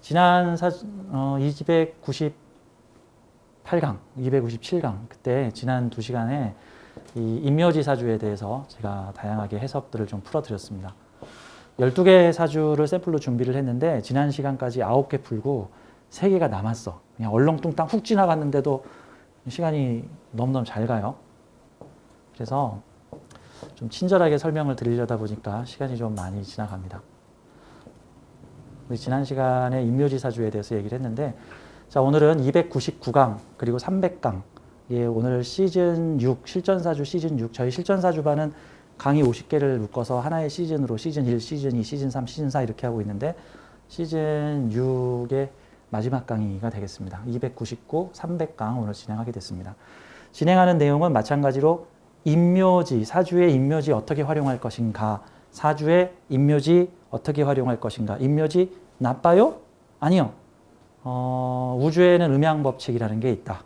지난 298강, 297강 그때 지난 2시간에 이 임묘지 사주에 대해서 제가 다양하게 해석들을 좀 풀어드렸습니다. 12개의 사주를 샘플로 준비를 했는데 지난 시간까지 9개 풀고 3개가 남았어. 그냥 얼렁뚱땅 훅 지나갔는데도 시간이 너무너무 잘 가요. 그래서 좀 친절하게 설명을 드리려다 보니까 시간이 좀 많이 지나갑니다. 우리 지난 시간에 임묘지 사주에 대해서 얘기를 했는데, 자, 오늘은 299강 그리고 300강, 예, 오늘 시즌 6 실전사주 시즌 6, 저희 실전사주반은 강의 50개를 묶어서 하나의 시즌으로 시즌 1, 시즌 2, 시즌 3, 시즌 4 이렇게 하고 있는데, 시즌 6의 마지막 강의가 되겠습니다. 299, 300강 오늘 진행하게 됐습니다. 진행하는 내용은 마찬가지로 임묘지, 사주의 임묘지 어떻게 활용할 것인가, 사주의 임묘지 어떻게 활용할 것인가. 임묘지 나빠요? 아니요. 우주에는 음양법칙이라는 게 있다.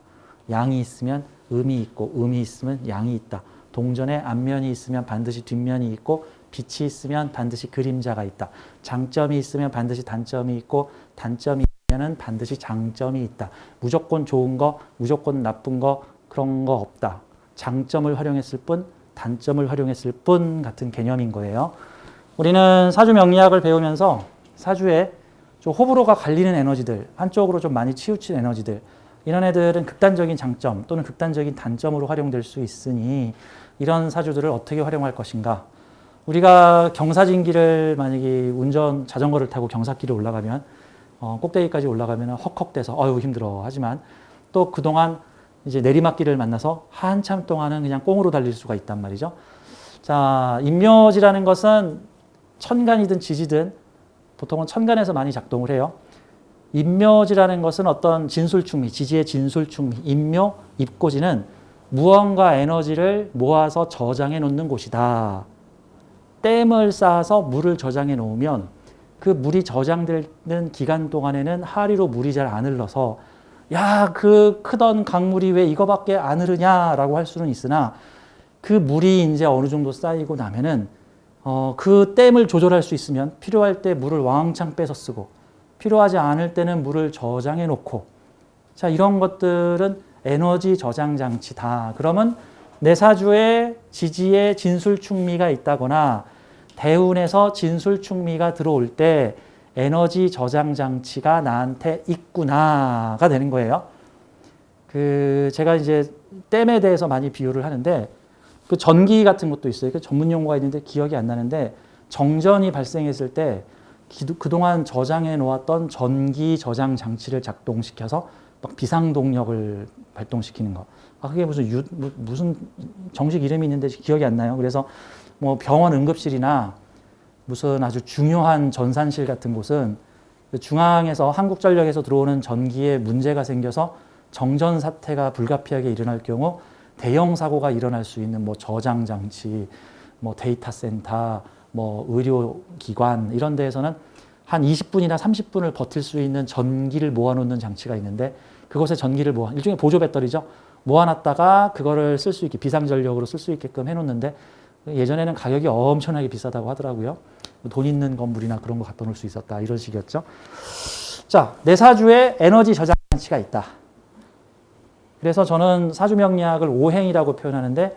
양이 있으면 음이 있고 음이 있으면 양이 있다. 동전에 앞면이 있으면 반드시 뒷면이 있고 빛이 있으면 반드시 그림자가 있다. 장점이 있으면 반드시 단점이 있고 단점이 있으면 반드시 장점이 있다. 무조건 좋은 거, 무조건 나쁜 거 그런 거 없다. 장점을 활용했을 뿐, 단점을 활용했을 뿐 같은 개념인 거예요. 우리는 사주 명리학을 배우면서 사주에 좀 호불호가 갈리는 에너지들, 한쪽으로 좀 많이 치우친 에너지들, 이런 애들은 극단적인 장점 또는 극단적인 단점으로 활용될 수 있으니 이런 사주들을 어떻게 활용할 것인가. 우리가 경사진길을 만약에 자전거를 타고 경사길을 올라가면 꼭대기까지 올라가면 헉헉대서 어휴 힘들어 하지만 또 그동안 이제 내리막길을 만나서 한참 동안은 그냥 꽁으로 달릴 수가 있단 말이죠. 자, 임묘지라는 것은 천간이든 지지든 보통은 천간에서 많이 작동을 해요. 임묘지라는 것은 어떤 진술충미, 지지의 진술충미, 임묘, 입고지는 무언가 에너지를 모아서 저장해 놓는 곳이다. 댐을 쌓아서 물을 저장해 놓으면 그 물이 저장되는 기간 동안에는 하류로 물이 잘 안 흘러서 야, 그 크던 강물이 왜 이거밖에 안 흐르냐라고 할 수는 있으나 그 물이 이제 어느 정도 쌓이고 나면은 그 댐을 조절할 수 있으면 필요할 때 물을 왕창 빼서 쓰고 필요하지 않을 때는 물을 저장해 놓고 자, 이런 것들은 에너지 저장 장치다. 그러면 내 사주에 지지에 진술충미가 있다거나 대운에서 진술충미가 들어올 때 에너지 저장 장치가 나한테 있구나가 되는 거예요. 제가 이제 댐에 대해서 많이 비유를 하는데 그 전기 같은 것도 있어요. 그 전문 용어가 있는데 기억이 안 나는데 정전이 발생했을 때 그동안 저장해 놓았던 전기 저장 장치를 작동시켜서 막 비상동력을 발동시키는 거. 그게 무슨 정식 이름이 있는데 기억이 안 나요. 그래서 뭐 병원 응급실이나 무슨 아주 중요한 전산실 같은 곳은 중앙에서 한국전력에서 들어오는 전기에 문제가 생겨서 정전 사태가 불가피하게 일어날 경우 대형 사고가 일어날 수 있는 뭐 저장 장치, 뭐 데이터 센터, 뭐 의료기관 이런 데에서는 한 20분이나 30분을 버틸 수 있는 전기를 모아놓는 장치가 있는데 그것에 전기를 일종의 보조 배터리죠. 모아놨다가 그거를 쓸 수 있게 비상전력으로 쓸 수 있게끔 해놓는데 예전에는 가격이 엄청나게 비싸다고 하더라고요. 돈 있는 건물이나 그런 거 갖다 놓을 수 있었다 이런 식이었죠. 자, 내 사주에 에너지 저장 장치가 있다. 그래서 저는 사주명리학을 5행이라고 표현하는데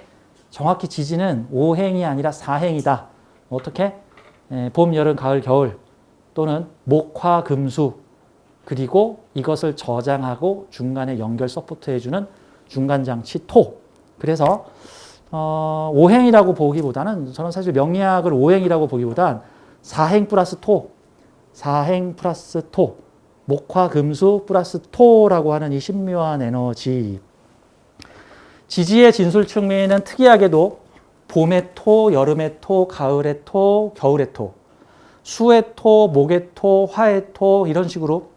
정확히 지지는 5행이 아니라 4행이다. 어떻게? 봄, 여름, 가을, 겨울 또는 목, 화, 금, 수 그리고 이것을 저장하고 중간에 연결 서포트해주는 중간장치 토. 그래서 5행이라고 보기보다는 저는 사실 명리학을 5행이라고 보기보단 4행 플러스 토, 4행 플러스 토, 목화 금수 플러스 토라고 하는 이 신묘한 에너지. 지지의 진술충미는 특이하게도 봄의 토, 여름의 토, 가을의 토, 겨울의 토, 수의 토, 목의 토, 화의 토 이런 식으로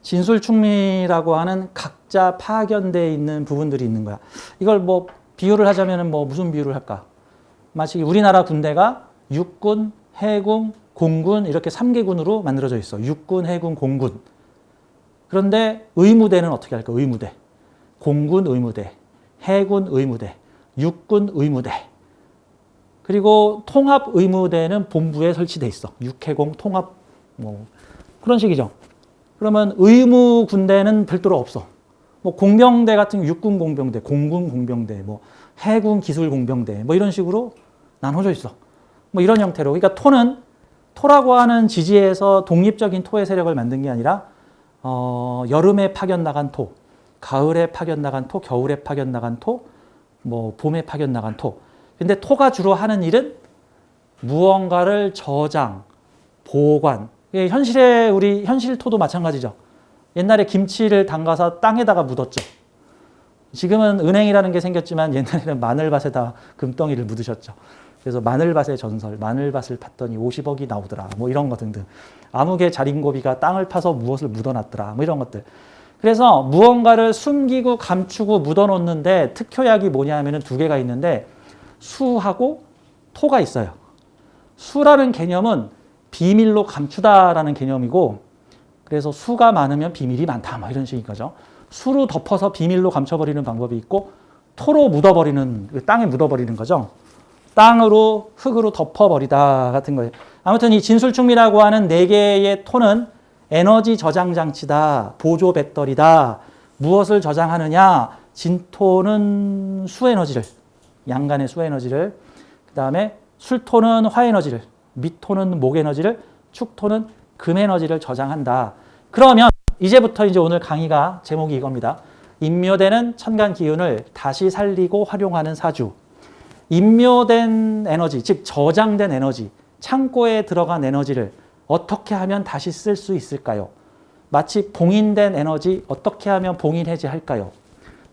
진술충미라고 하는 각자 파견되어 있는 부분들이 있는 거야. 이걸 뭐 비유를 하자면 뭐 무슨 비유를 할까? 마치 우리나라 군대가 육군, 해군, 공군 이렇게 3개군으로 만들어져 있어. 육군, 해군, 공군. 그런데 의무대는 어떻게 할까? 의무대. 공군 의무대, 해군 의무대, 육군 의무대. 그리고 통합 의무대는 본부에 설치돼 있어. 육해공 통합 뭐 그런 식이죠. 그러면 의무 군대는 별도로 없어. 뭐 공병대 같은 육군 공병대, 공군 공병대, 뭐 해군 기술 공병대 뭐 이런 식으로 나눠져 있어. 뭐 이런 형태로. 그러니까 토라고 하는 지지에서 독립적인 토의 세력을 만든 게 아니라 여름에 파견 나간 토, 가을에 파견 나간 토, 겨울에 파견 나간 토, 뭐 봄에 파견 나간 토. 근데 토가 주로 하는 일은 무언가를 저장, 보관. 현실에 우리 현실 토도 마찬가지죠. 옛날에 김치를 담가서 땅에다가 묻었죠. 지금은 은행이라는 게 생겼지만 옛날에는 마늘밭에다 금덩이를 묻으셨죠. 그래서 마늘밭의 전설, 마늘밭을 팠더니 50억이 나오더라. 뭐 이런 거 등등. 암흑의 자린고비가 땅을 파서 무엇을 묻어놨더라. 뭐 이런 것들. 그래서 무언가를 숨기고 감추고 묻어놓는데 특효약이 뭐냐 하면은 두 개가 있는데 수하고 토가 있어요. 수라는 개념은 비밀로 감추다라는 개념이고 그래서 수가 많으면 비밀이 많다. 뭐 이런 식인 거죠. 수로 덮어서 비밀로 감춰버리는 방법이 있고 토로 묻어버리는, 땅에 묻어버리는 거죠. 땅으로, 흙으로 덮어버리다 같은 거예요. 아무튼 이 진술충미라고 하는 4개의 토는 에너지 저장 장치다, 보조 배터리다. 무엇을 저장하느냐? 진토는 수에너지를, 양간의 수에너지를, 그 다음에 술토는 화에너지를, 미토는 목에너지를, 축토는 금에너지를 저장한다. 그러면 이제부터 이제 오늘 강의가 제목이 이겁니다. 인묘되는 천간 기운을 다시 살리고 활용하는 사주. 인묘된 에너지, 즉 저장된 에너지, 창고에 들어간 에너지를 어떻게 하면 다시 쓸 수 있을까요? 마치 봉인된 에너지 어떻게 하면 봉인 해제할까요?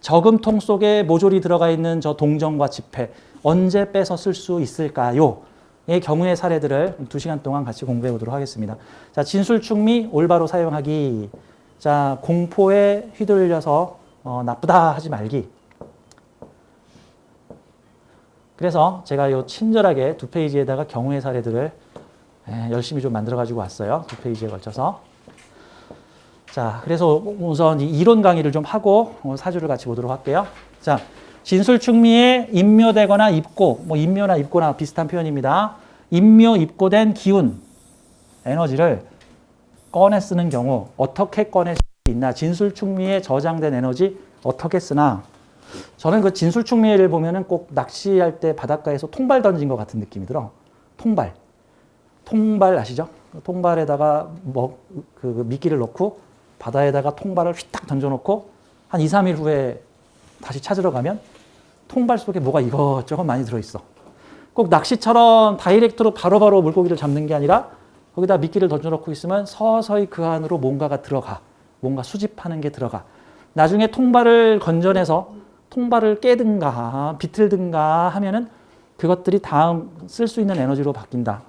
저금통 속에 모조리 들어가 있는 저 동전과 지폐 언제 빼서 쓸 수 있을까요? 의 경우의 사례들을 2시간 동안 같이 공부해 보도록 하겠습니다. 자, 진술충미 올바로 사용하기. 자, 공포에 휘둘려서 나쁘다 하지 말기. 그래서 제가 요 친절하게 2페이지에다가 경우의 사례들을 열심히 좀 만들어 가지고 왔어요. 2페이지에 걸쳐서. 자, 그래서 우선 이 이론 강의를 좀 하고 사주를 같이 보도록 할게요. 자, 진술충미에 인묘되거나 입고, 뭐 인묘나 입고나 비슷한 표현입니다. 인묘, 입고된 기운, 에너지를 꺼내 쓰는 경우 어떻게 꺼낼 수 있나? 진술충미에 저장된 에너지 어떻게 쓰나? 저는 그 진술충미를 보면은 꼭 낚시할 때 바닷가에서 통발 던진 것 같은 느낌이 들어. 통발. 통발 아시죠? 통발에다가 그 미끼를 넣고 바다에다가 통발을 휘딱 던져놓고 한 2, 3일 후에 다시 찾으러 가면 통발 속에 뭐가 이것저것 많이 들어있어. 꼭 낚시처럼 다이렉트로 바로바로 물고기를 잡는 게 아니라 거기다 미끼를 던져놓고 있으면 서서히 그 안으로 뭔가가 들어가. 뭔가 수집하는 게 들어가. 나중에 통발을 건져내서 통발을 깨든가 비틀든가 하면은 그것들이 다음 쓸 수 있는 에너지로 바뀐다.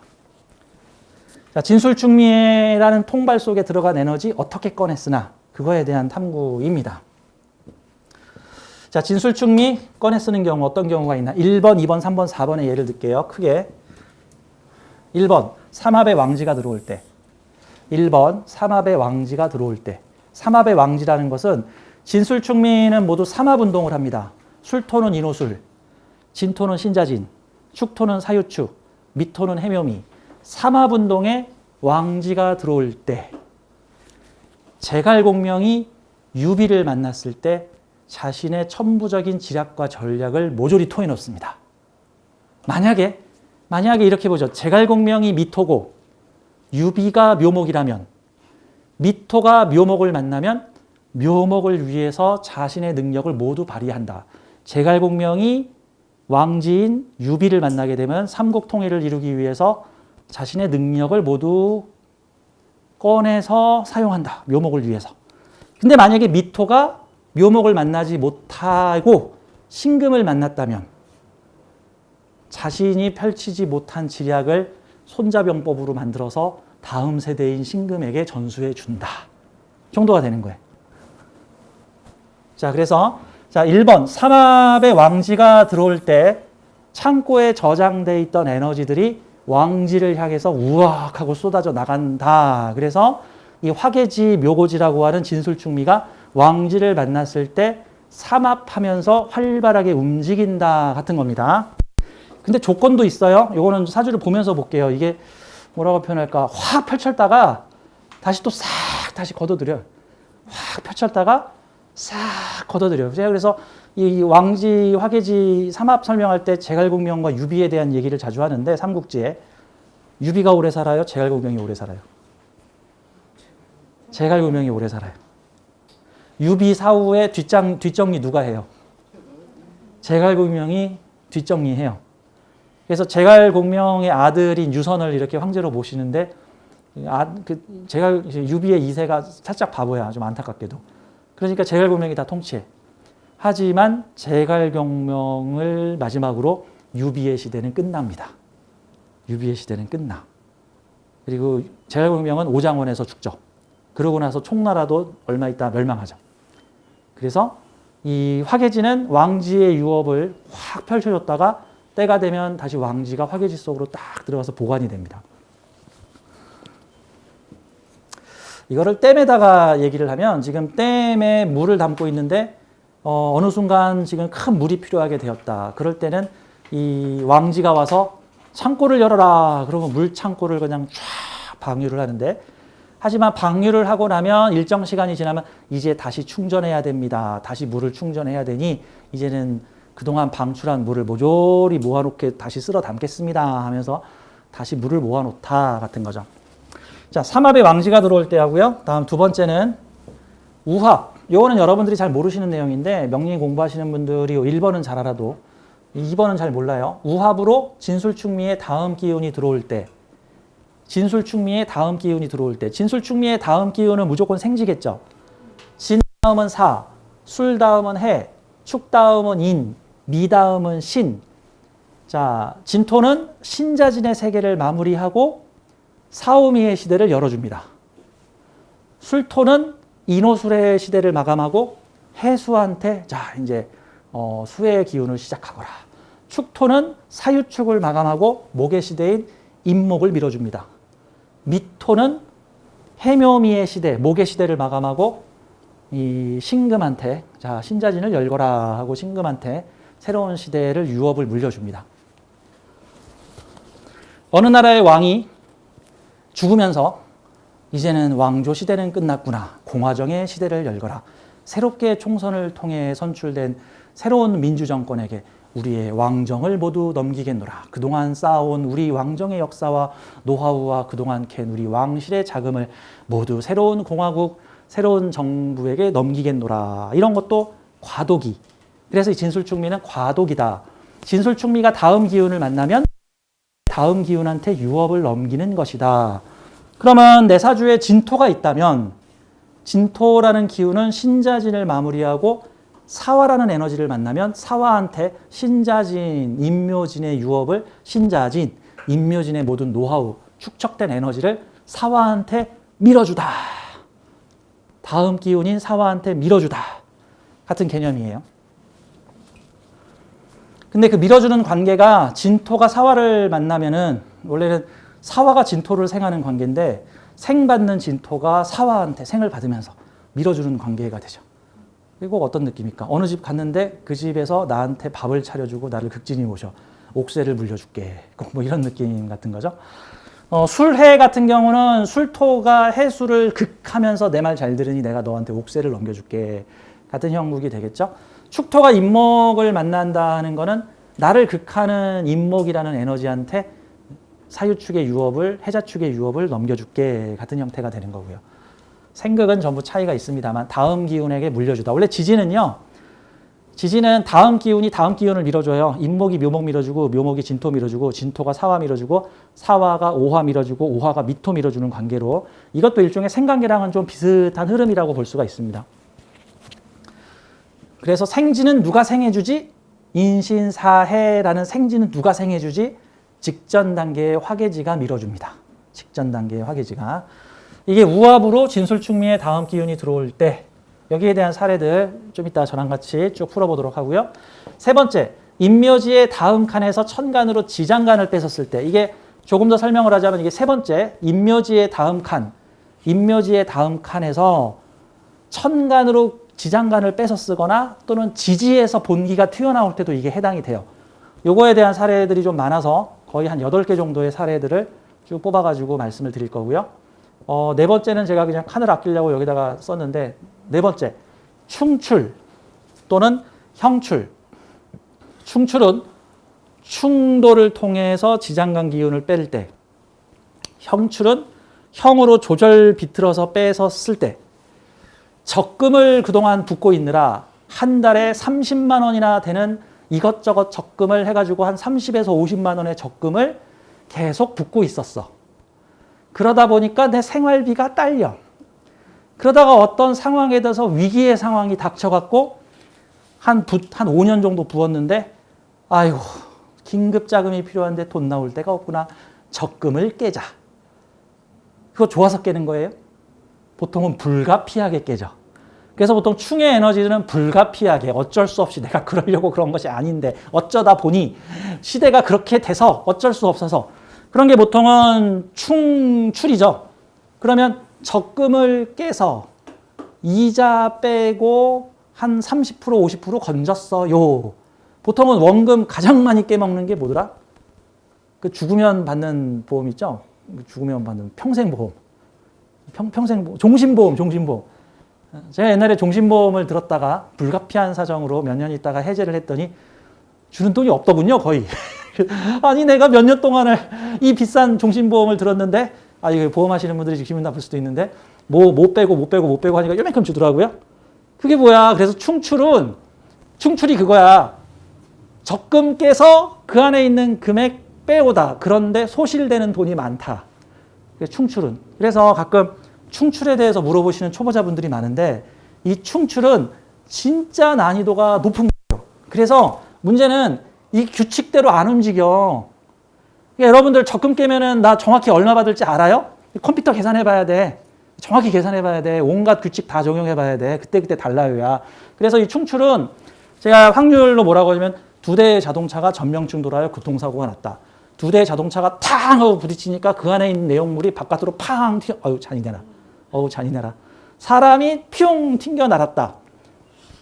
자, 진술충미라는 통발 속에 들어간 에너지 어떻게 꺼냈으나 그거에 대한 탐구입니다. 자, 진술충미 꺼내 쓰는 경우 어떤 경우가 있나? 1번, 2번, 3번, 4번의 예를 들게요. 크게. 1번, 삼합의 왕지가 들어올 때. 1번, 삼합의 왕지가 들어올 때. 삼합의 왕지라는 것은 진술충미는 모두 삼합운동을 합니다. 술토는 인호술, 진토는 신자진, 축토는 사유축, 미토는 해묘미. 삼합운동에 왕지가 들어올 때 제갈공명이 유비를 만났을 때 자신의 천부적인 지략과 전략을 모조리 토해 놓습니다. 만약에 이렇게 보죠. 제갈공명이 미토고 유비가 묘목이라면 미토가 묘목을 만나면 묘목을 위해서 자신의 능력을 모두 발휘한다. 제갈공명이 왕지인 유비를 만나게 되면 삼국통일을 이루기 위해서 자신의 능력을 모두 꺼내서 사용한다. 묘목을 위해서. 근데 만약에 미토가 묘목을 만나지 못하고 신금을 만났다면 자신이 펼치지 못한 지략을 손자병법으로 만들어서 다음 세대인 신금에게 전수해 준다. 정도가 되는 거예요. 자, 그래서 1번 삼합의 왕지가 들어올 때 창고에 저장돼 있던 에너지들이 왕지를 향해서 우악하고 쏟아져 나간다. 그래서 이 화계지 묘고지라고 하는 진술충미가 왕지를 만났을 때 삼합하면서 활발하게 움직인다 같은 겁니다. 근데 조건도 있어요. 요거는 사주를 보면서 볼게요. 이게 뭐라고 표현할까? 확 펼쳤다가 다시 또 싹 다시 걷어들여요. 확 펼쳤다가 싹 걷어들여요. 제가 그래서 이 왕지, 화개지 삼합 설명할 때 제갈공명과 유비에 대한 얘기를 자주 하는데 삼국지에 유비가 오래 살아요? 제갈공명이 오래 살아요? 제갈공명이 오래 살아요. 유비 사후에 뒷정리 누가 해요? 제갈공명이 뒷정리해요. 그래서 제갈공명의 아들인 유선을 이렇게 황제로 모시는데 유비의 2세가 살짝 바보야. 좀 안타깝게도. 그러니까 제갈공명이 다 통치해. 하지만 제갈공명을 마지막으로 유비의 시대는 끝납니다. 유비의 시대는 끝나. 그리고 제갈공명은 오장원에서 죽죠. 그러고 나서 총나라도 얼마 있다 멸망하죠. 그래서 이 화개지는 왕지의 유업을 확 펼쳐줬다가 때가 되면 다시 왕지가 화개지 속으로 딱 들어가서 보관이 됩니다. 이거를 댐에다가 얘기를 하면 지금 댐에 물을 담고 있는데 어느 순간 지금 큰 물이 필요하게 되었다. 그럴 때는 이 왕지가 와서 창고를 열어라. 그러면 물 창고를 그냥 쫙 방류를 하는데 하지만 방류를 하고 나면 일정 시간이 지나면 이제 다시 충전해야 됩니다. 다시 물을 충전해야 되니 이제는 그동안 방출한 물을 모조리 모아놓게 다시 쓸어 담겠습니다 하면서 다시 물을 모아놓다 같은 거죠. 자, 삼합의 왕지가 들어올 때 하고요. 다음 두 번째는 우합. 요거는 여러분들이 잘 모르시는 내용인데 명리 공부하시는 분들이 1번은 잘 알아도 2번은 잘 몰라요. 우합으로 진술충미의 다음 기운이 들어올 때 진술충미의 다음 기운이 들어올 때 진술충미의 다음 기운은 무조건 생지겠죠. 진 다음은 사, 술 다음은 해, 축 다음은 인, 미 다음은 신. 자, 진토는 신자진의 세계를 마무리하고 사오미의 시대를 열어줍니다. 술토는 인호술의 시대를 마감하고 해수한테 자 이제 수의 기운을 시작하거라. 축토는 사유축을 마감하고 목의 시대인 임목을 밀어줍니다. 미토는 해묘미의 시대, 목의 시대를 마감하고 이 신금한테 자 신자진을 열거라 하고 신금한테 새로운 시대를 유업을 물려줍니다. 어느 나라의 왕이 죽으면서 이제는 왕조 시대는 끝났구나. 공화정의 시대를 열거라. 새롭게 총선을 통해 선출된 새로운 민주정권에게 우리의 왕정을 모두 넘기겠노라. 그동안 쌓아온 우리 왕정의 역사와 노하우와 그동안 캔 우리 왕실의 자금을 모두 새로운 공화국, 새로운 정부에게 넘기겠노라. 이런 것도 과도기. 그래서 이 진술충미는 과도기다. 진술충미가 다음 기운을 만나면 다음 기운한테 유업을 넘기는 것이다. 그러면 내 사주에 진토가 있다면 진토라는 기운은 신자진을 마무리하고 사화라는 에너지를 만나면 사화한테 신자진, 인묘진의 유업을 신자진, 인묘진의 모든 노하우, 축적된 에너지를 사화한테 밀어주다. 다음 기운인 사화한테 밀어주다. 같은 개념이에요. 근데 그 밀어주는 관계가 진토가 사화를 만나면은 원래는 사화가 진토를 생하는 관계인데 생받는 진토가 사화한테 생을 받으면서 밀어주는 관계가 되죠. 그리고 어떤 느낌입니까? 어느 집 갔는데 그 집에서 나한테 밥을 차려주고 나를 극진히 모셔. 옥새를 물려줄게. 뭐 이런 느낌 같은 거죠. 술해 같은 경우는 술토가 해수를 극하면서 내 말 잘 들으니 내가 너한테 옥새를 넘겨줄게. 같은 형국이 되겠죠. 축토가 인목을 만난다는 거는 나를 극하는 인목이라는 에너지한테 사유축의 유업을, 해자축의 유업을 넘겨줄게. 같은 형태가 되는 거고요. 생극은 전부 차이가 있습니다만 다음 기운에게 물려주다. 원래 지지는요. 지지는 다음 기운이 다음 기운을 밀어줘요. 인목이 묘목 밀어주고 묘목이 진토 밀어주고 진토가 사화 밀어주고 사화가 오화 밀어주고 오화가 미토 밀어주는 관계로 이것도 일종의 생관계랑은 좀 비슷한 흐름이라고 볼 수가 있습니다. 그래서 생지는 누가 생해주지? 인신사해라는 생지는 누가 생해주지? 직전 단계의 화개지가 밀어줍니다. 직전 단계의 화개지가. 이게 우합으로 진술충미의 다음 기운이 들어올 때 여기에 대한 사례들 좀 이따 저랑 같이 쭉 풀어보도록 하고요. 세 번째, 인묘지의 다음 칸에서 천간으로 지장간을 뺏었을 때 이게 조금 더 설명을 하자면 이게 세 번째, 인묘지의 다음 칸, 인묘지의 다음 칸에서 천간으로 지장간을 빼서 쓰거나 또는 지지에서 본기가 튀어나올 때도 이게 해당이 돼요. 요거에 대한 사례들이 좀 많아서 거의 한 8개 정도의 사례들을 쭉 뽑아가지고 말씀을 드릴 거고요. 네 번째는 제가 그냥 칸을 아끼려고 여기다가 썼는데, 네 번째, 충출 또는 형출. 충출은 충돌을 통해서 지장간 기운을 뺄 때, 형출은 형으로 조절 비틀어서 빼서 쓸 때, 적금을 그동안 붓고 있느라 한 달에 30만 원이나 되는 이것저것 적금을 해가지고 한 30에서 50만 원의 적금을 계속 붓고 있었어. 그러다 보니까 내 생활비가 딸려. 그러다가 어떤 상황에 대해서 위기의 상황이 닥쳐갖고 한 5년 정도 부었는데, 아이고, 긴급 자금이 필요한데 돈 나올 데가 없구나. 적금을 깨자. 그거 좋아서 깨는 거예요? 보통은 불가피하게 깨져. 그래서 보통 충의 에너지는 불가피하게 어쩔 수 없이 내가 그러려고 그런 것이 아닌데 어쩌다 보니 시대가 그렇게 돼서 어쩔 수 없어서 그런 게 보통은 충출이죠. 그러면 적금을 깨서 이자 빼고 한 30% 50% 건졌어요. 보통은 원금 가장 많이 깨먹는 게 뭐더라? 그 죽으면 받는 보험 있죠? 죽으면 받는 평생보험. 평생보험, 종신보험. 제가 옛날에 종신보험을 들었다가 불가피한 사정으로 몇 년 있다가 해제를 했더니 주는 돈이 없더군요, 거의. 아니, 내가 몇 년 동안을 이 비싼 종신보험을 들었는데, 이거 보험하시는 분들이 기분 나쁠 수도 있는데, 못 빼고 하니까 요만큼 주더라고요. 그게 뭐야? 그래서 충출이 그거야. 적금 깨서 그 안에 있는 금액 빼오다. 그런데 소실되는 돈이 많다. 그게 충출은. 그래서 가끔 충출에 대해서 물어보시는 초보자분들이 많은데 이 충출은 진짜 난이도가 높은 거예요. 그래서 문제는 이 규칙대로 안 움직여. 그러니까 여러분들 적금 깨면은 나 정확히 얼마 받을지 알아요? 컴퓨터 계산해 봐야 돼. 정확히 계산해 봐야 돼. 온갖 규칙 다 적용해 봐야 돼. 그때 달라요야. 그래서 이 충출은 제가 확률로 뭐라고 하냐면 2대의 자동차가 전면 충돌하여 교통사고가 났다. 2대의 자동차가 탕 하고 부딪히니까 그 안에 있는 내용물이 바깥으로 팡 튀어. 잔인해라. 사람이 피용 튕겨 날았다.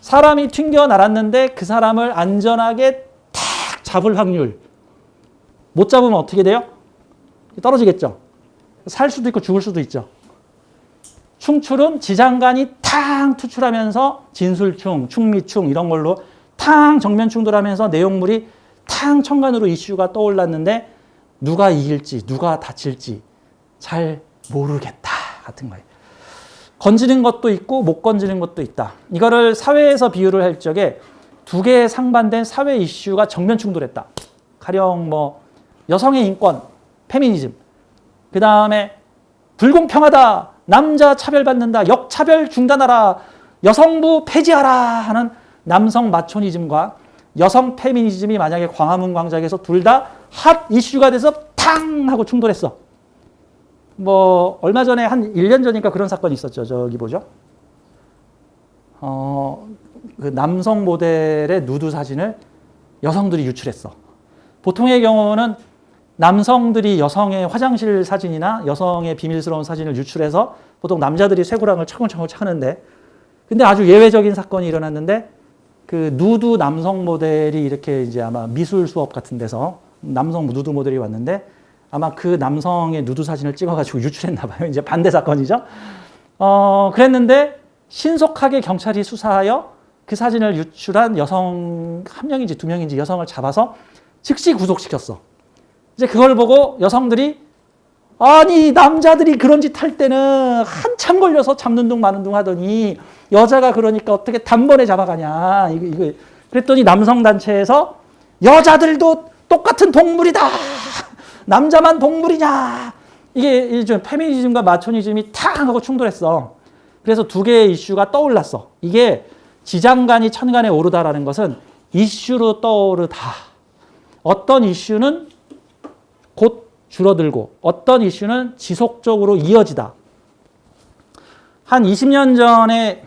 사람이 튕겨 날았는데 그 사람을 안전하게 탁 잡을 확률. 못 잡으면 어떻게 돼요? 떨어지겠죠. 살 수도 있고 죽을 수도 있죠. 충출은 지장간이 탕 투출하면서 진술충, 충미충 이런 걸로 탕 정면 충돌하면서 내용물이 탕 천간으로 이슈가 떠올랐는데 누가 이길지 누가 다칠지 잘 모르겠다 같은 거예요. 건지는 것도 있고 못 건지는 것도 있다. 이거를 사회에서 비유를 할 적에 2개의 상반된 사회 이슈가 정면 충돌했다. 가령 여성의 인권, 페미니즘, 그 다음에 불공평하다, 남자 차별받는다, 역차별 중단하라, 여성부 폐지하라 하는 남성 마초니즘과 여성 페미니즘이 만약에 광화문 광장에서 둘 다 핫 이슈가 돼서 탕 하고 충돌했어. 얼마 전에 한 1년 전인가 그런 사건이 있었죠. 저기 뭐죠? 그 남성 모델의 누드 사진을 여성들이 유출했어. 보통의 경우는 남성들이 여성의 화장실 사진이나 여성의 비밀스러운 사진을 유출해서 보통 남자들이 쇠고랑을 차근차근 차는데, 근데 아주 예외적인 사건이 일어났는데 그 누드 남성 모델이 이렇게 이제 아마 미술 수업 같은 데서 남성 누드 모델이 왔는데 아마 그 남성의 누드 사진을 찍어가지고 유출했나 봐요. 이제 반대 사건이죠. 그랬는데 신속하게 경찰이 수사하여 그 사진을 유출한 여성 1명인지 2명인지 여성을 잡아서 즉시 구속시켰어. 이제 그걸 보고 여성들이 아니 남자들이 그런 짓 할 때는 한참 걸려서 잡는 둥 마는 둥 하더니 여자가 그러니까 어떻게 단번에 잡아가냐. 이거. 그랬더니 남성단체에서 여자들도 똑같은 동물이다. 남자만 동물이냐. 이게 좀 페미니즘과 마초니즘이 탕 하고 충돌했어. 그래서 2개의 이슈가 떠올랐어. 이게 지장간이 천간에 오르다라는 것은 이슈로 떠오르다. 어떤 이슈는 곧 줄어들고 어떤 이슈는 지속적으로 이어지다. 한 20년 전에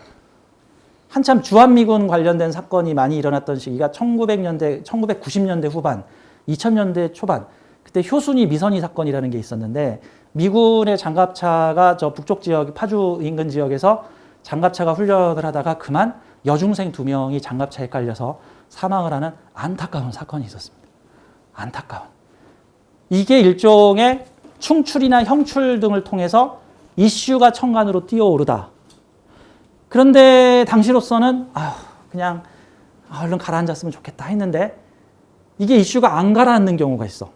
한참 주한미군 관련된 사건이 많이 일어났던 시기가 1990년대 후반, 2000년대 초반. 그때 효순이 미선이 사건이라는 게 있었는데 미군의 장갑차가 저 북쪽 지역 파주 인근 지역에서 장갑차가 훈련을 하다가 그만 여중생 2명이 장갑차에 깔려서 사망을 하는 안타까운 사건이 있었습니다. 안타까운. 이게 일종의 충출이나 형출 등을 통해서 이슈가 청간으로 뛰어오르다. 그런데 당시로서는 그냥 얼른 가라앉았으면 좋겠다 했는데 이게 이슈가 안 가라앉는 경우가 있어.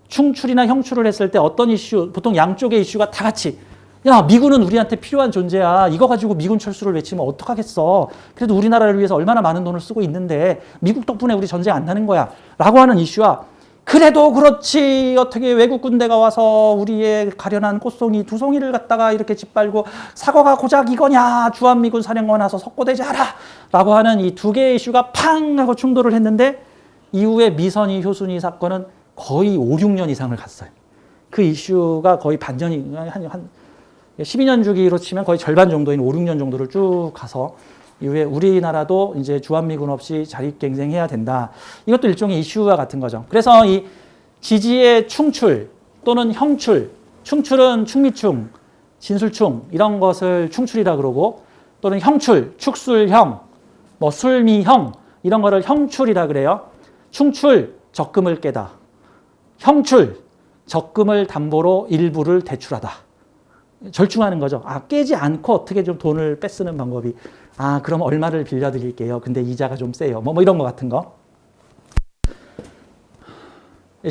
충출이나 형출을 했을 때 어떤 이슈, 보통 양쪽의 이슈가 다 같이 야, 미군은 우리한테 필요한 존재야. 이거 가지고 미군 철수를 외치면 어떡하겠어. 그래도 우리나라를 위해서 얼마나 많은 돈을 쓰고 있는데 미국 덕분에 우리 전쟁 안 나는 거야. 라고 하는 이슈와 그래도 그렇지 어떻게 외국 군대가 와서 우리의 가련한 꽃송이 2송이를 갖다가 이렇게 짓밟고 사고가 고작 이거냐. 주한미군 사령관 와서 석고대죄하라. 라고 하는 이 두 개의 이슈가 팡 하고 충돌을 했는데 이후에 미선이 효순이 사건은 거의 5, 6년 이상을 갔어요. 그 이슈가 거의 반전이 한 12년 주기로 치면 거의 절반 정도인 5, 6년 정도를 쭉 가서 이후에 우리나라도 이제 주한미군 없이 자립갱생해야 된다. 이것도 일종의 이슈와 같은 거죠. 그래서 이 지지의 충출 또는 형출, 충출은 충미충, 진술충 이런 것을 충출이라 그러고 또는 형출, 축술형, 뭐 술미형 이런 거를 형출이라 그래요. 충출, 적금을 깨다. 형출, 적금을 담보로 일부를 대출하다. 절충하는 거죠. 깨지 않고 어떻게 좀 돈을 뺏쓰는 방법이. 그럼 얼마를 빌려드릴게요. 근데 이자가 좀 세요. 뭐 이런 거 같은 거.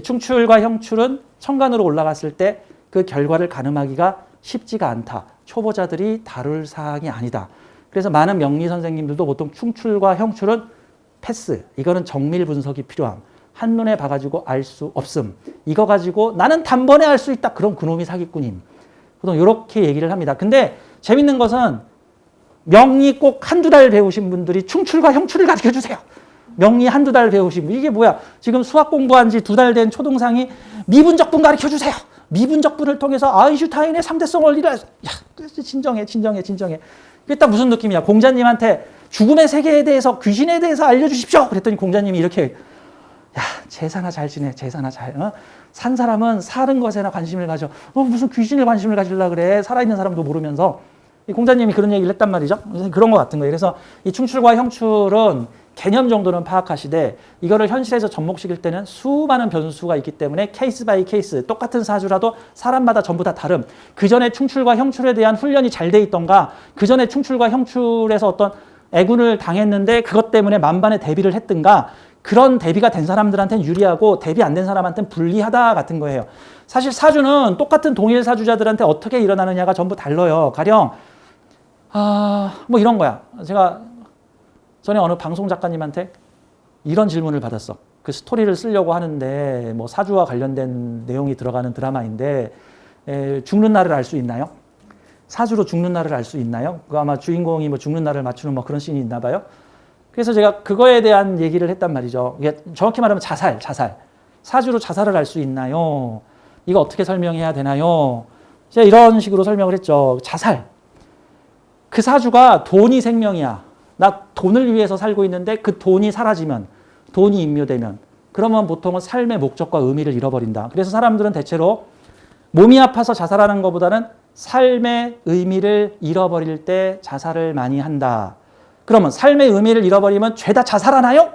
충출과 형출은 청간으로 올라갔을 때 그 결과를 가늠하기가 쉽지가 않다. 초보자들이 다룰 사항이 아니다. 그래서 많은 명리 선생님들도 보통 충출과 형출은 패스. 이거는 정밀 분석이 필요함. 한눈에 봐가지고 알 수 없음. 이거 가지고 나는 단번에 알 수 있다. 그럼 그놈이 사기꾼임. 보통 이렇게 얘기를 합니다. 근데 재밌는 것은 명리 꼭 한두 달 배우신 분들이 충출과 형출을 가르쳐주세요. 명리 한두 달 배우신 분. 이게 뭐야? 지금 수학 공부한 지 2달 된 초등상이 미분적분 가르쳐주세요. 미분적분을 통해서 아인슈타인의 상대성 원리를. 진정해. 그게 딱 무슨 느낌이야? 공자님한테 죽음의 세계에 대해서 귀신에 대해서 알려주십시오. 그랬더니 공자님이 이렇게 제사나 잘 지내. 제사나 잘. 산 사람은 사는 것에나 관심을 가져. 무슨 귀신에 관심을 가지려고 그래. 살아있는 사람도 모르면서. 공자님이 그런 얘기를 했단 말이죠. 그런 것 같은 거예요. 그래서 이 충출과 형출은 개념 정도는 파악하시되 이거를 현실에서 접목시킬 때는 수많은 변수가 있기 때문에 케이스 바이 케이스 똑같은 사주라도 사람마다 전부 다 다름. 그 전에 충출과 형출에 대한 훈련이 잘 돼 있던가 그 전에 충출과 형출에서 어떤 애군을 당했는데 그것 때문에 만반의 대비를 했든가 그런 대비가 된 사람들한테는 유리하고 대비 안 된 사람한테는 불리하다 같은 거예요. 사실 사주는 똑같은 동일 사주자들한테 어떻게 일어나느냐가 전부 달라요. 가령 뭐 이런 거야. 제가 전에 어느 방송 작가님한테 이런 질문을 받았어. 그 스토리를 쓰려고 하는데 뭐 사주와 관련된 내용이 들어가는 드라마인데 죽는 날을 알 수 있나요? 사주로 죽는 날을 알 수 있나요? 그 아마 주인공이 뭐 죽는 날을 맞추는 뭐 그런 씬이 있나 봐요. 그래서 제가 그거에 대한 얘기를 했단 말이죠. 이게 정확히 말하면 자살. 사주로 자살을 알 수 있나요? 이거 어떻게 설명해야 되나요? 제가 이런 식으로 설명을 했죠. 자살. 그 사주가 돈이 생명이야. 나 돈을 위해서 살고 있는데 그 돈이 사라지면, 돈이 인묘되면 그러면 보통은 삶의 목적과 의미를 잃어버린다. 그래서 사람들은 대체로 몸이 아파서 자살하는 것보다는 삶의 의미를 잃어버릴 때 자살을 많이 한다. 그러면 삶의 의미를 잃어버리면 죄다 자살하나요?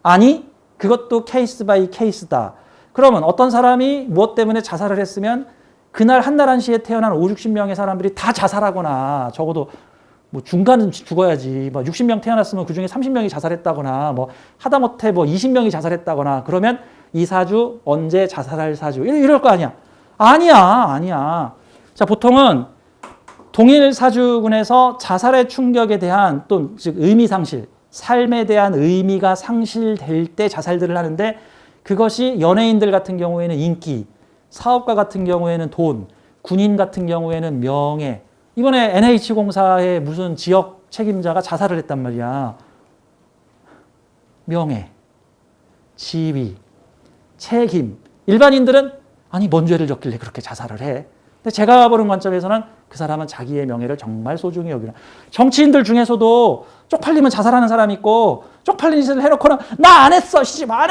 아니, 그것도 케이스 바이 케이스다. 그러면 어떤 사람이 무엇 때문에 자살을 했으면 그날 한날 한시에 태어난 5, 60명의 사람들이 다 자살하거나 적어도 뭐 중간은 죽어야지. 뭐 60명 태어났으면 그 중에 30명이 자살했다거나 뭐 하다못해 뭐 20명이 자살했다거나 그러면 이 사주 언제 자살할 사주 이럴 거 아니야. 아니야. 자, 보통은 동일 사주군에서 자살의 충격에 대한 또 즉 의미 상실, 삶에 대한 의미가 상실될 때 자살들을 하는데 그것이 연예인들 같은 경우에는 인기, 사업가 같은 경우에는 돈, 군인 같은 경우에는 명예. 이번에 NH공사의 무슨 지역 책임자가 자살을 했단 말이야. 명예, 지위, 책임. 일반인들은 아니 뭔 죄를 졌길래 그렇게 자살을 해. 근데 제가 보는 관점에서는 그 사람은 자기의 명예를 정말 소중히 여기는. 정치인들 중에서도 쪽팔리면 자살하는 사람이 있고 쪽팔린 짓을 해놓고는 나 안 했어. 안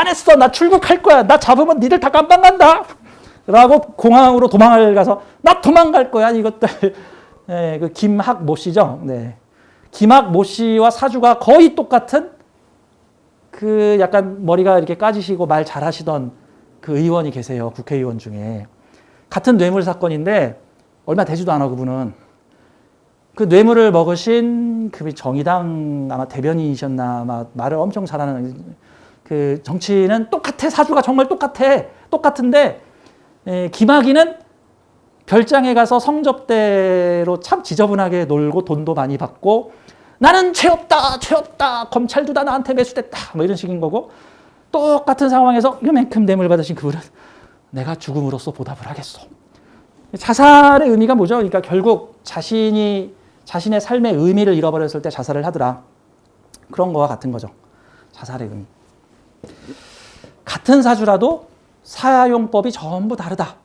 했어. 나 출국할 거야. 나 잡으면 니들 다 깜빵 간다. 라고 공항으로 도망을 가서 나 도망갈 거야. 이것들 네, 그 김학모 씨죠. 네. 김학모 씨와 사주가 거의 똑같은 그 약간 머리가 이렇게 까지시고 말 잘하시던 그 의원이 계세요. 국회의원 중에. 같은 뇌물 사건인데 얼마 되지도 않아 그분은. 그 뇌물을 먹으신 그 정의당 아마 대변인이셨나 아마 말을 엄청 잘하는 그 정치는 똑같아. 사주가 정말 똑같아. 똑같은데 김학의는 별장에 가서 성접대로 참 지저분하게 놀고 돈도 많이 받고 나는 죄 없다, 죄 없다, 검찰도 다 나한테 매수됐다, 뭐 이런 식인 거고 똑같은 상황에서 이만큼 뇌물 받으신 그분은 내가 죽음으로써 보답을 하겠어. 자살의 의미가 뭐죠? 그러니까 결국 자신의 삶의 의미를 잃어버렸을 때 자살을 하더라. 그런 거와 같은 거죠. 자살의 의미. 같은 사주라도 사용법이 전부 다르다.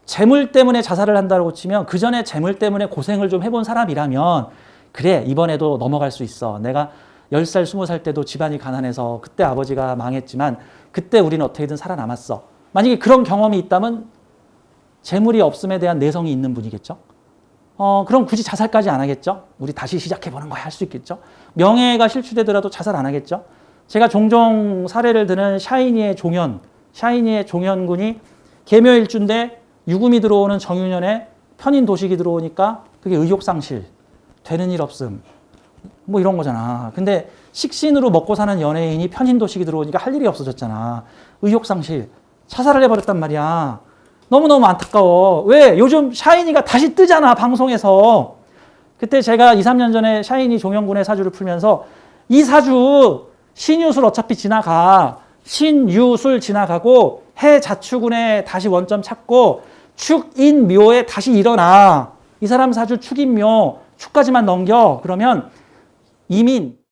재물 때문에 자살을 한다고 치면 그 전에 재물 때문에 고생을 좀 해본 사람이라면 그래 이번에도 넘어갈 수 있어. 내가 10살, 20살 때도 집안이 가난해서 그때 아버지가 망했지만 그때 우리는 어떻게든 살아남았어. 만약에 그런 경험이 있다면 재물이 없음에 대한 내성이 있는 분이겠죠. 그럼 굳이 자살까지 안 하겠죠. 우리 다시 시작해보는 거야 할 수 있겠죠. 명예가 실추되더라도 자살 안 하겠죠. 제가 종종 사례를 드는 샤이니의 종현 군이 계묘일주인데 유금이 들어오는 정유년에 편인 도식이 들어오니까 그게 의욕상실, 되는 일 없음, 뭐 이런 거잖아. 근데 식신으로 먹고 사는 연예인이 편인 도식이 들어오니까 할 일이 없어졌잖아. 의욕상실, 자살을 해버렸단 말이야. 너무너무 안타까워. 왜? 요즘 샤이니가 다시 뜨잖아, 방송에서. 그때 제가 2, 3년 전에 샤이니 종현군의 사주를 풀면서 이 사주 신유술 어차피 지나가. 신유술 지나가고 해 자축운에 다시 원점 찾고 축인묘에 다시 일어나. 이 사람 사주 축인묘 축까지만 넘겨. 그러면 이민